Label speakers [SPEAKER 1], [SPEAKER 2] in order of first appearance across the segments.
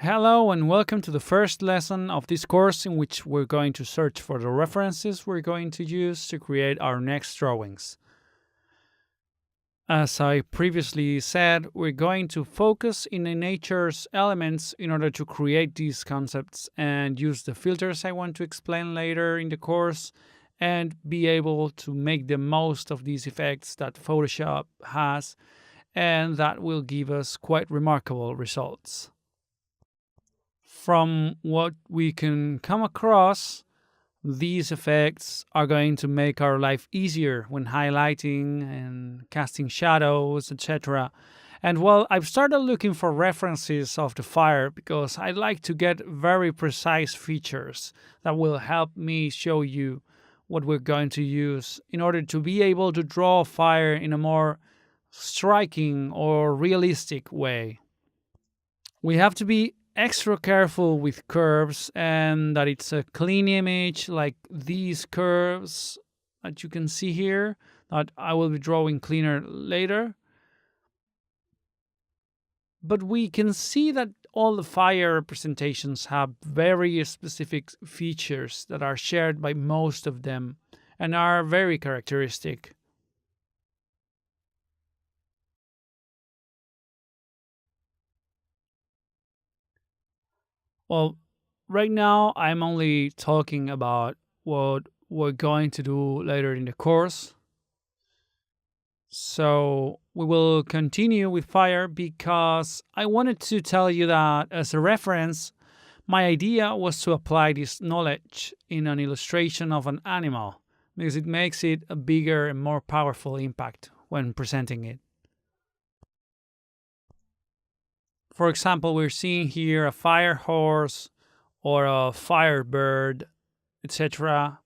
[SPEAKER 1] Hello and welcome to the first lesson of this course in which we're going to search for the references we're going to use to create our next drawings. As I previously said, we're going to focus in the nature's elements in order to create these concepts and use the filters I want to explain later in the course and be able to make the most of these effects that Photoshop has, and that will give us quite remarkable results. From what we can come across, these effects are going to make our life easier when highlighting and casting shadows, etc. And well, I've started looking for references of the fire because I like to get very precise features that will help me show you what we're going to use in order to be able to draw fire in a more striking or realistic way. We have to be extra careful with curves and that it's a clean image like these curves that you can see here that I will be drawing cleaner later. But we can see that all the fire representations have very specific features that are shared by most of them and are very characteristic. Well, right now I'm only talking about what we're going to do later in the course. So we will continue with fire because I wanted to tell you that as a reference, my idea was to apply this knowledge in an illustration of an animal because it makes it a bigger and more powerful impact when presenting it. For example, we're seeing here a fire horse or a firebird, etc.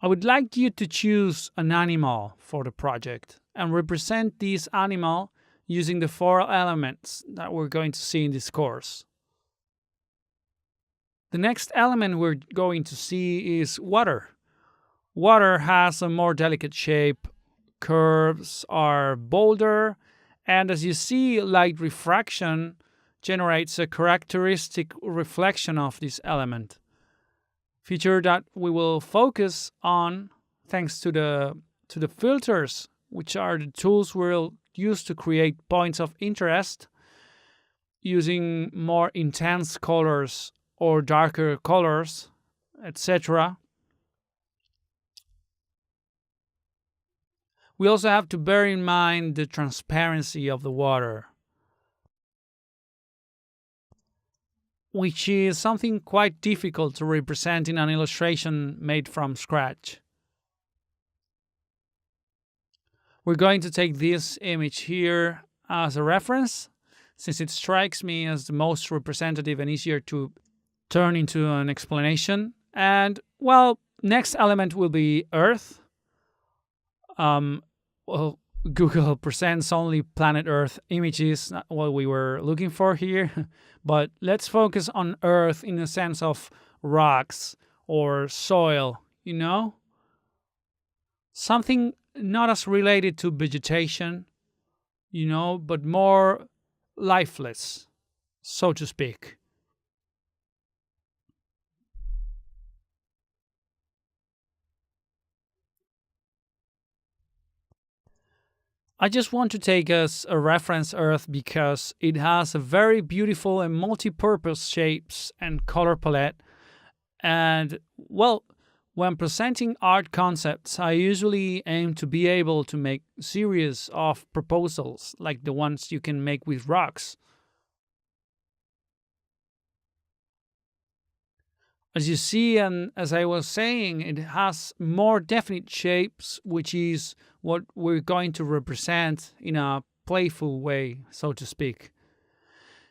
[SPEAKER 1] I would like you to choose an animal for the project and represent this animal using the four elements that we're going to see in this course. The next element we're going to see is water. Water has a more delicate shape, curves are bolder, and as you see, light refraction generates a characteristic reflection of this element. Feature that we will focus on thanks to the filters, which are the tools we'll use to create points of interest using more intense colors or darker colors, etc. We also have to bear in mind the transparency of the water, which is something quite difficult to represent in an illustration made from scratch. We're going to take this image here as a reference, since it strikes me as the most representative and easier to turn into an explanation. And, well, next element will be Earth. Well, Google presents only planet Earth images, not what we were looking for here. But let's focus on Earth in the sense of rocks or soil, Something not as related to vegetation, but more lifeless, so to speak. I just want to take as a reference Earth because it has a very beautiful and multi-purpose shapes and color palette. And, well, when presenting art concepts, I usually aim to be able to make series of proposals like the ones you can make with rocks. As you see, and as I was saying, it has more definite shapes, which is what we're going to represent in a playful way, so to speak.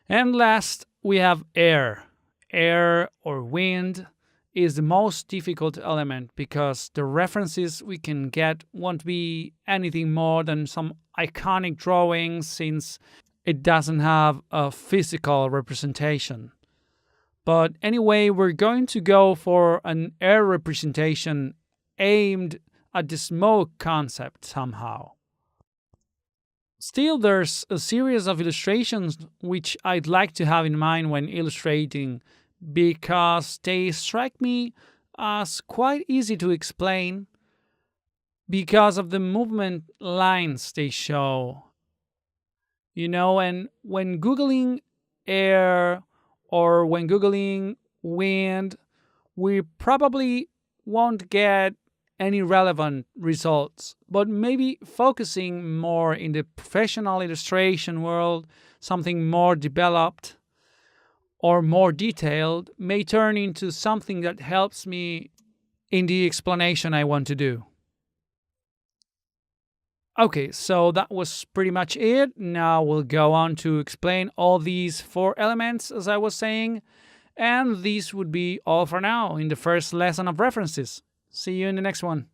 [SPEAKER 1] And last, we have air. Air or wind is the most difficult element because the references we can get won't be anything more than some iconic drawings since it doesn't have a physical representation. But anyway, we're going to go for an air representation aimed at the smoke concept somehow. Still, there's a series of illustrations which I'd like to have in mind when illustrating because they strike me as quite easy to explain because of the movement lines they show. And when Googling air or when Googling wind, we probably won't get any relevant results. But maybe focusing more in the professional illustration world, something more developed or more detailed, may turn into something that helps me in the explanation I want to do. Okay, so that was pretty much it. Now we'll go on to explain all these four elements, as I was saying. And this would be all for now in the first lesson of references. See you in the next one.